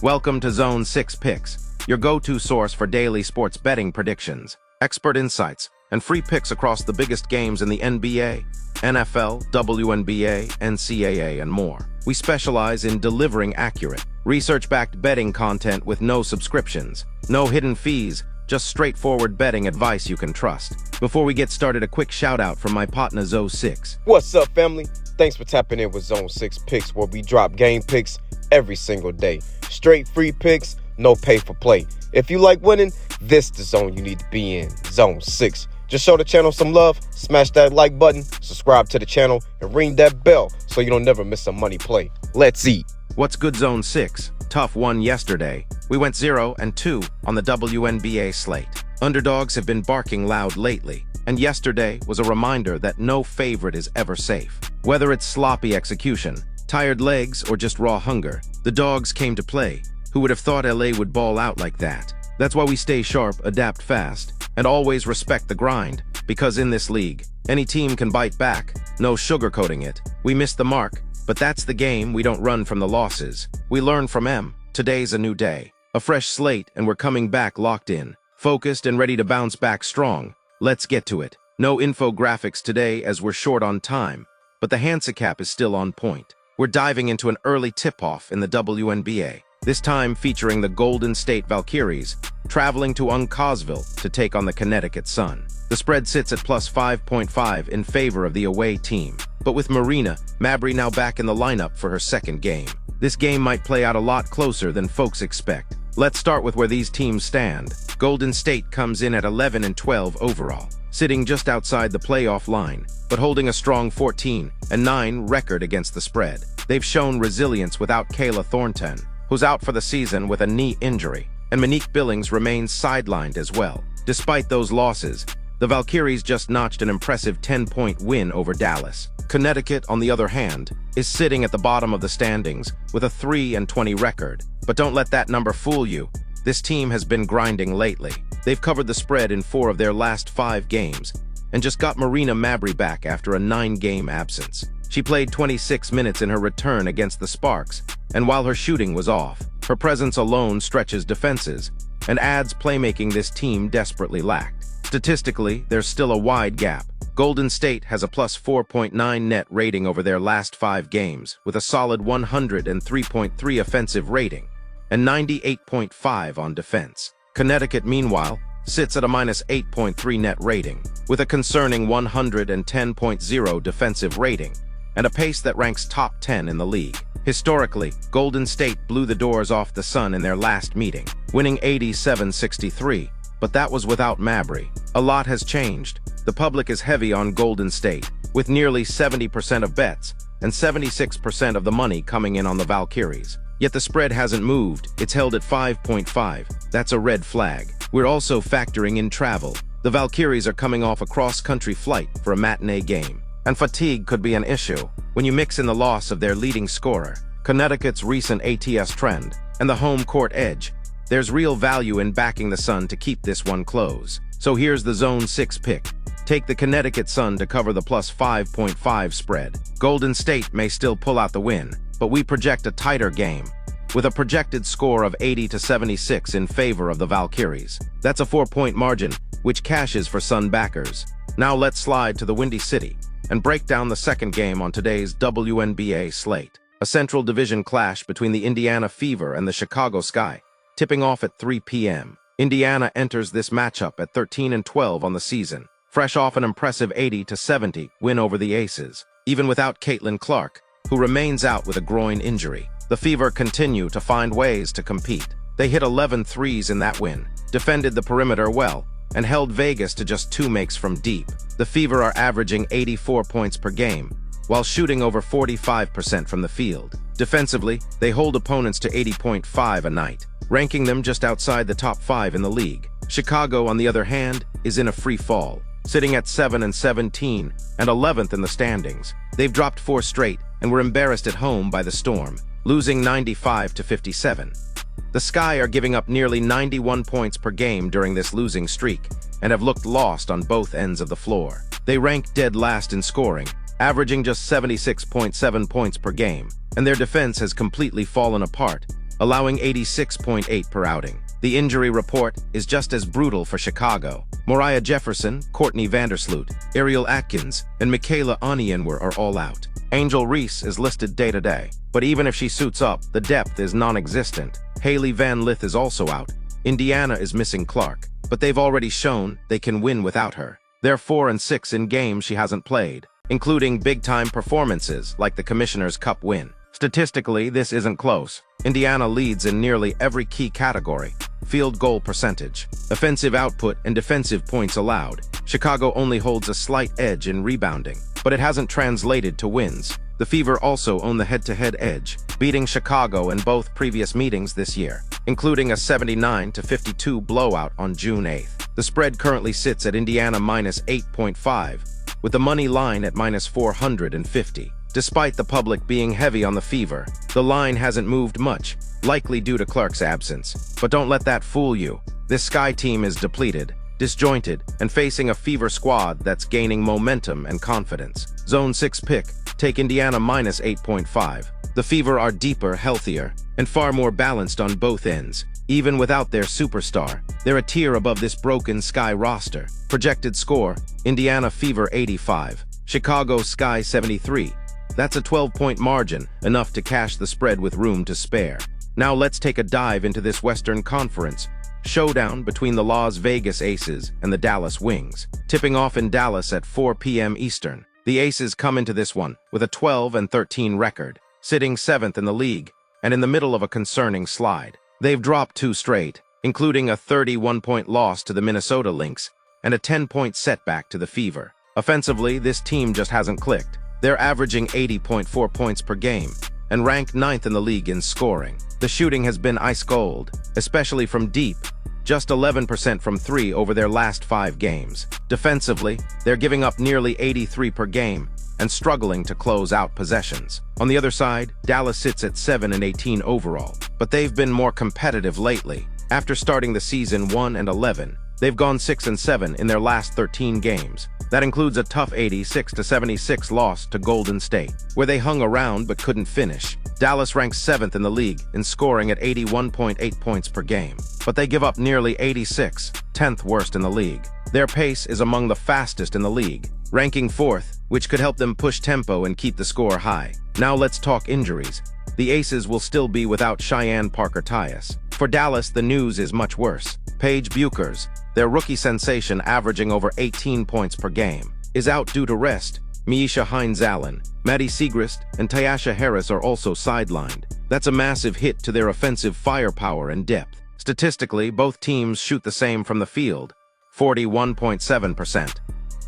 Welcome to Zone 6 Picks, your go-to source for daily sports betting predictions, expert insights, and free picks across the biggest games in the NBA, NFL, WNBA, NCAA, and more. We specialize in delivering accurate, research-backed betting content with no subscriptions, no hidden fees, just straightforward betting advice you can trust. Before we get started, a quick shout-out from my partner Zone 6. What's up, family? Thanks for tapping in with Zone 6 Picks, where we drop game picks every single day. Straight free picks, no pay for play. If you like winning, this is the zone you need to be in, Zone 6. Just show the channel some love, smash that like button, subscribe to the channel, and ring that bell so you don't never miss a money play. Let's eat. What's good, Zone 6? Tough one yesterday. We went 0-2 on the WNBA slate. Underdogs have been barking loud lately, and yesterday was a reminder that no favorite is ever safe. Whether it's sloppy execution, tired legs, or just raw hunger, the dogs came to play. Who would have thought LA would ball out like that? That's why we stay sharp, adapt fast, and always respect the grind, because in this league, any team can bite back, no sugarcoating it. We missed the mark, but that's the game. We don't run from the losses. We learn from them. Today's a new day, a fresh slate, and we're coming back locked in, focused and ready to bounce back strong. Let's get to it. No infographics today as we're short on time, but the handicap is still on point. We're diving into an early tip-off in the WNBA, this time featuring the Golden State Valkyries, traveling to Uncasville to take on the Connecticut Sun. The spread sits at plus 5.5 in favor of the away team, but with Marina Mabrey now back in the lineup for her second game, this game might play out a lot closer than folks expect. Let's start with where these teams stand. Golden State comes in at 11-12 overall, sitting just outside the playoff line, but holding a strong 14-9 record against the spread. They've shown resilience without Kayla Thornton, who's out for the season with a knee injury, and Monique Billings remains sidelined as well. Despite those losses, the Valkyries just notched an impressive 10-point win over Dallas. Connecticut, on the other hand, is sitting at the bottom of the standings with a 3-20 record. But don't let that number fool you. This team has been grinding lately. They've covered the spread in 4 of their last 5 games, and just got Marina Mabrey back after a 9-game absence. She played 26 minutes in her return against the Sparks, and while her shooting was off, her presence alone stretches defenses and adds playmaking this team desperately lacked. Statistically, there's still a wide gap. Golden State has a plus 4.9 net rating over their last 5 games, with a solid 103.3 offensive rating and 98.5 on defense. Connecticut, meanwhile, sits at a minus 8.3 net rating, with a concerning 110.0 defensive rating and a pace that ranks top 10 in the league. Historically, Golden State blew the doors off the Sun in their last meeting, winning 87-63, but that was without Mabrey. A lot has changed. The public is heavy on Golden State, with nearly 70% of bets and 76% of the money coming in on the Valkyries. Yet the spread hasn't moved. It's held at 5.5. That's a red flag. We're also factoring in travel. The Valkyries are coming off a cross-country flight for a matinee game, and fatigue could be an issue. When you mix in the loss of their leading scorer, Connecticut's recent ATS trend, and the home court edge, there's real value in backing the Sun to keep this one close. So here's the Zone 6 pick. Take the Connecticut Sun to cover the plus 5.5 spread. Golden State may still pull out the win, but we project a tighter game, with a projected score of 80-76 in favor of the Valkyries. That's a 4-point margin, which cashes for Sun backers. Now let's slide to the Windy City and break down the second game on today's WNBA slate. A Central Division clash between the Indiana Fever and the Chicago Sky, tipping off at 3 p.m. Indiana enters this matchup at 13-12 on the season, fresh off an impressive 80-70 win over the Aces. Even without Caitlin Clark, who remains out with a groin injury, the Fever continue to find ways to compete. They hit 11 threes in that win, defended the perimeter well, and held Vegas to just 2 makes from deep. The Fever are averaging 84 points per game, while shooting over 45% from the field. Defensively, they hold opponents to 80.5 a night, ranking them just outside the top 5 in the league. Chicago, on the other hand, is in a free fall, sitting at 7-17 and 11th in the standings. They've dropped 4 straight and were embarrassed at home by the Storm, losing 95-57. The Sky are giving up nearly 91 points per game during this losing streak and have looked lost on both ends of the floor. They rank dead last in scoring, averaging just 76.7 points per game, and their defense has completely fallen apart, allowing 86.8 per outing. The injury report is just as brutal for Chicago. Moriah Jefferson, Courtney Vandersloot, Ariel Atkins, and Michaela Onyenwer are all out. Angel Reese is listed day-to-day, but even if she suits up, the depth is non-existent. Haley Van Lith is also out. Indiana is missing Clark, but they've already shown they can win without her. They're 4-6 in games she hasn't played, including big-time performances like the Commissioner's Cup win. Statistically, this isn't close. Indiana leads in nearly every key category: field goal percentage, offensive output, and defensive points allowed. Chicago only holds a slight edge in rebounding, but it hasn't translated to wins. The Fever also own the head-to-head edge, beating Chicago in both previous meetings this year, including a 79-52 blowout on June 8th. The spread currently sits at Indiana minus 8.5, with the money line at minus 450. Despite the public being heavy on the Fever, the line hasn't moved much, likely due to Clark's absence. But don't let that fool you. This Sky team is depleted, disjointed, and facing a Fever squad that's gaining momentum and confidence. Zone 6 pick, take Indiana minus 8.5. The Fever are deeper, healthier, and far more balanced on both ends. Even without their superstar, they're a tier above this broken Sky roster. Projected score, Indiana Fever 85, Chicago Sky 73. That's a 12-point margin, enough to cash the spread with room to spare. Now let's take a dive into this Western Conference showdown between the Las Vegas Aces and the Dallas Wings, tipping off in Dallas at 4 p.m. Eastern. The Aces come into this one with a 12-13 record, sitting 7th in the league and in the middle of a concerning slide. They've dropped 2 straight, including a 31-point loss to the Minnesota Lynx and a 10-point setback to the Fever. Offensively, this team just hasn't clicked. They're averaging 80.4 points per game and ranked 9th in the league in scoring. The shooting has been ice cold, especially from deep, just 11% from 3 over their last 5 games. Defensively, they're giving up nearly 83 per game and struggling to close out possessions. On the other side, Dallas sits at 7-18 overall, but they've been more competitive lately. After starting the season 1-11, they've gone 6-7 in their last 13 games. That includes a tough 86-76 loss to Golden State, where they hung around but couldn't finish. Dallas ranks 7th in the league in scoring at 81.8 points per game, but they give up nearly 86, 10th worst in the league. Their pace is among the fastest in the league, ranking 4th, which could help them push tempo and keep the score high. Now let's talk injuries. The Aces will still be without Cheyenne Parker-Tyus. For Dallas, the news is much worse. Paige Buchers, their rookie sensation averaging over 18 points per game, is out due to rest. Miesha Hines-Allen, Maddie Siegrist, and Tyasha Harris are also sidelined. That's a massive hit to their offensive firepower and depth. Statistically, both teams shoot the same from the field, 41.7%.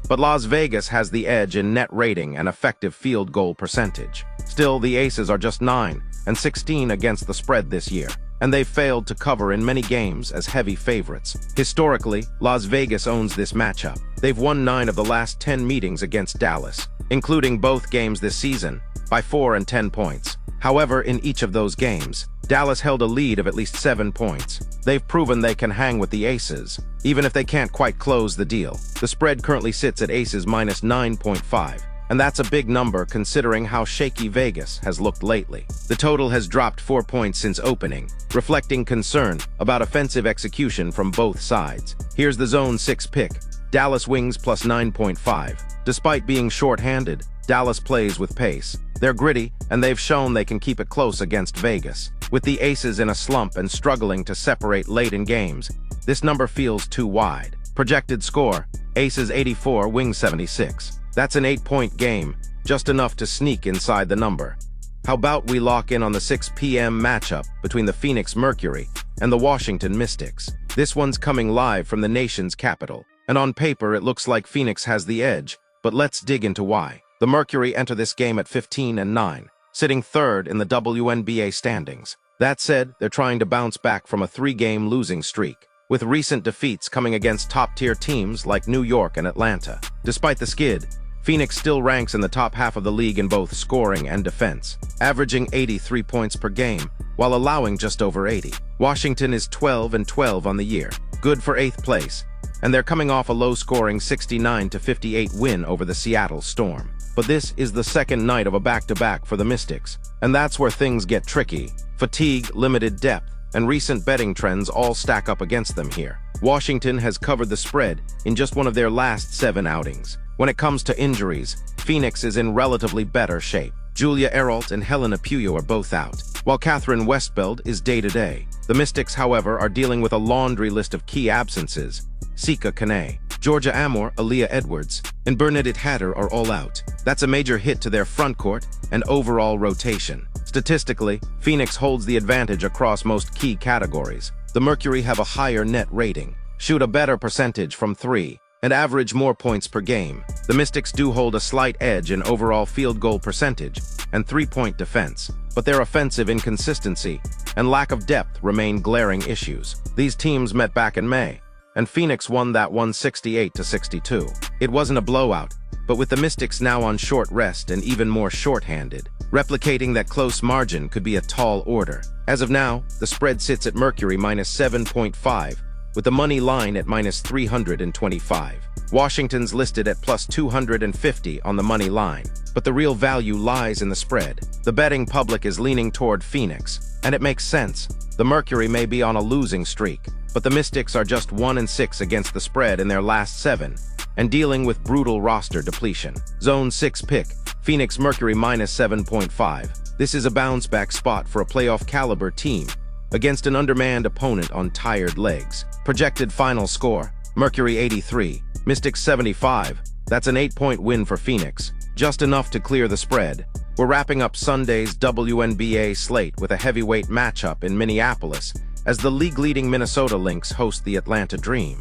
But Las Vegas has the edge in net rating and effective field goal percentage. Still, the Aces are just 9-16 against the spread this year, and they've failed to cover in many games as heavy favorites. Historically, Las Vegas owns this matchup. They've won 9 of the last 10 meetings against Dallas, including both games this season, by 4 and 10 points. However, in each of those games, Dallas held a lead of at least 7 points. They've proven they can hang with the Aces, even if they can't quite close the deal. The spread currently sits at Aces minus 9.5. And that's a big number considering how shaky Vegas has looked lately. The total has dropped 4 points since opening, reflecting concern about offensive execution from both sides. Here's the Zone 6 pick, Dallas Wings plus 9.5. Despite being short-handed, Dallas plays with pace. They're gritty, and they've shown they can keep it close against Vegas. With the Aces in a slump and struggling to separate late in games, this number feels too wide. Projected score, Aces 84, Wings 76. That's an 8-point game, just enough to sneak inside the number. How about we lock in on the 6 p.m. matchup between the Phoenix Mercury and the Washington Mystics? This one's coming live from the nation's capital, and on paper it looks like Phoenix has the edge, but let's dig into why. The Mercury enter this game at 15-9, sitting 3rd in the WNBA standings. That said, they're trying to bounce back from a 3-game losing streak, with recent defeats coming against top-tier teams like New York and Atlanta. Despite the skid, Phoenix still ranks in the top half of the league in both scoring and defense, averaging 83 points per game, while allowing just over 80. Washington is 12-12 on the year, good for 8th place, and they're coming off a low-scoring 69-58 win over the Seattle Storm. But this is the second night of a back-to-back for the Mystics, and that's where things get tricky. Fatigue, limited depth, and recent betting trends all stack up against them here. Washington has covered the spread in just one of their last 7 outings. When it comes to injuries, Phoenix is in relatively better shape. Julia Eralt and Helena Puyo are both out, while Catherine Westbeld is day-to-day. The Mystics, however, are dealing with a laundry list of key absences. Sika Kane, Georgia Amor, Aaliyah Edwards, and Bernadette Hatter are all out. That's a major hit to their frontcourt and overall rotation. Statistically, Phoenix holds the advantage across most key categories. The Mercury have a higher net rating, shoot a better percentage from 3, and average more points per game. The Mystics do hold a slight edge in overall field goal percentage and 3-point defense, but their offensive inconsistency and lack of depth remain glaring issues. These teams met back in May, and Phoenix won that 168-62. It wasn't a blowout, but with the Mystics now on short rest and even more shorthanded, replicating that close margin could be a tall order. As of now, the spread sits at Mercury -7.5, with the money line at -325. Washington's listed at +250 on the money line, but the real value lies in the spread. The betting public is leaning toward Phoenix, and it makes sense. The Mercury may be on a losing streak, but the Mystics are just 1-6 against the spread in their last 7, and dealing with brutal roster depletion. Zone 6 pick, Phoenix Mercury -7.5. This is a bounce-back spot for a playoff-caliber team against an undermanned opponent on tired legs. Projected final score, Mercury 83, Mystics 75. That's an 8-point win for Phoenix, just enough to clear the spread. We're wrapping up Sunday's WNBA slate with a heavyweight matchup in Minneapolis as the league-leading Minnesota Lynx host the Atlanta Dream.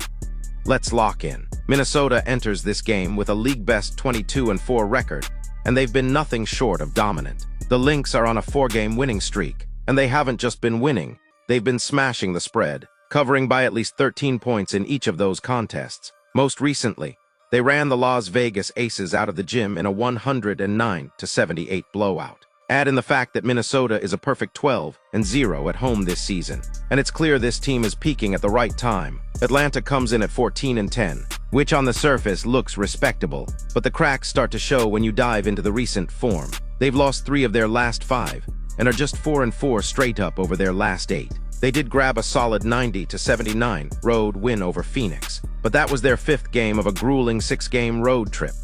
Let's lock in. Minnesota enters this game with a league-best 22-4 record, and they've been nothing short of dominant. The Lynx are on a 4-game winning streak, and they haven't just been winning, they've been smashing the spread, covering by at least 13 points in each of those contests. Most recently, they ran the Las Vegas Aces out of the gym in a 109-78 blowout. Add in the fact that Minnesota is a perfect 12-0 at home this season, and it's clear this team is peaking at the right time. Atlanta comes in at 14-10, which on the surface looks respectable, but the cracks start to show when you dive into the recent form. They've lost 3 of their last 5, and are just 4-4 straight up over their last 8. They did grab a solid 90-79 road win over Phoenix, but that was their 5th game of a grueling 6-game road trip.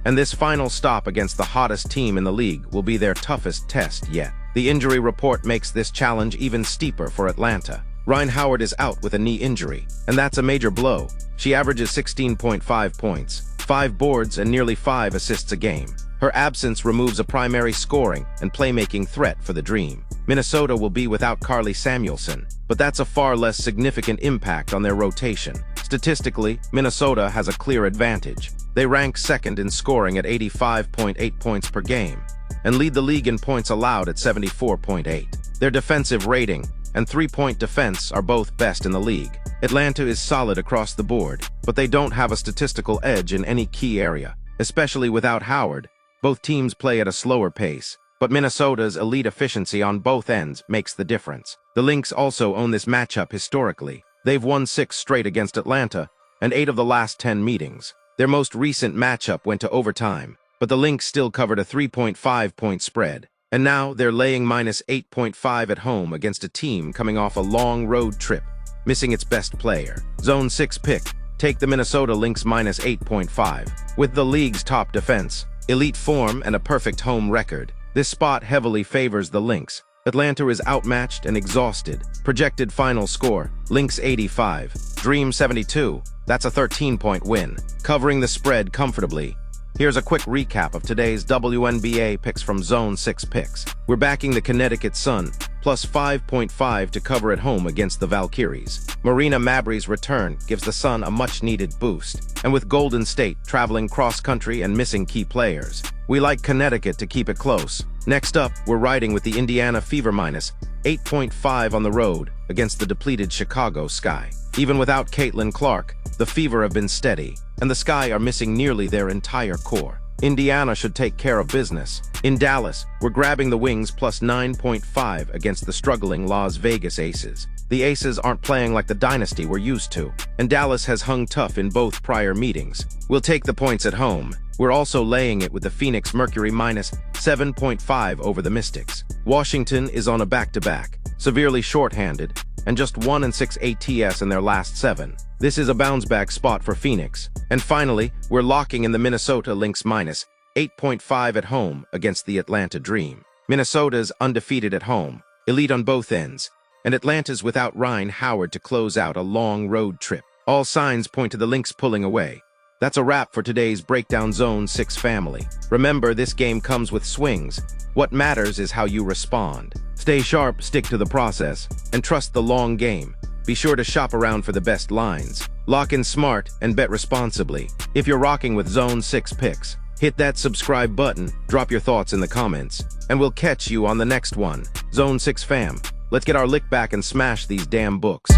And this final stop against the hottest team in the league will be their toughest test yet. The injury report makes this challenge even steeper for Atlanta. Rhyne Howard is out with a knee injury, and that's a major blow. She averages 16.5 points, 5 boards, and nearly 5 assists a game. Her absence removes a primary scoring and playmaking threat for the Dream. Minnesota will be without Carly Samuelson, but that's a far less significant impact on their rotation. Statistically, Minnesota has a clear advantage. They rank 2nd in scoring at 85.8 points per game, and lead the league in points allowed at 74.8. Their defensive rating and 3-point defense are both best in the league. Atlanta is solid across the board, but they don't have a statistical edge in any key area, especially without Howard. Both teams play at a slower pace, but Minnesota's elite efficiency on both ends makes the difference. The Lynx also own this matchup historically. They've won 6 straight against Atlanta, and 8 of the last 10 meetings. Their most recent matchup went to overtime, but the Lynx still covered a 3.5-point spread. And now they're laying -8.5 at home against a team coming off a long road trip, missing its best player. Zone 6 pick, take the Minnesota Lynx -8.5. With the league's top defense, elite form, and a perfect home record, this spot heavily favors the Lynx. Atlanta is outmatched and exhausted. Projected final score, Lynx 85, Dream 72. That's a 13-point win, covering the spread comfortably. Here's a quick recap of today's WNBA picks from Zone 6 picks. We're backing the Connecticut Sun, plus 5.5 to cover at home against the Valkyries. Marina Mabrey's return gives the Sun a much-needed boost, and with Golden State traveling cross-country and missing key players, we like Connecticut to keep it close. Next up, we're riding with the Indiana Fever -8.5 on the road against the depleted Chicago Sky. Even without Caitlin Clark, the Fever have been steady, and the Sky are missing nearly their entire core. Indiana should take care of business. In Dallas, we're grabbing the Wings plus 9.5 against the struggling Las Vegas Aces. The Aces aren't playing like the dynasty we're used to, and Dallas has hung tough in both prior meetings. We'll take the points at home. We're also laying it with the Phoenix Mercury minus 7.5 over the Mystics. Washington is on a back-to-back, severely shorthanded, and just 1-6 ATS in their last 7. This is a bounce-back spot for Phoenix. And finally, we're locking in the Minnesota Lynx minus 8.5 at home against the Atlanta Dream. Minnesota's undefeated at home, elite on both ends, and Atlanta's without Ryan Howard to close out a long road trip. All signs point to the Lynx pulling away. That's a wrap for today's Breakdown Zone 6 family. Remember, this game comes with swings. What matters is how you respond. Stay sharp, stick to the process, and trust the long game. Be sure to shop around for the best lines. Lock in smart and bet responsibly. If you're rocking with Zone 6 picks, hit that subscribe button, drop your thoughts in the comments, and we'll catch you on the next one. Zone 6 fam, let's get our lick back and smash these damn books.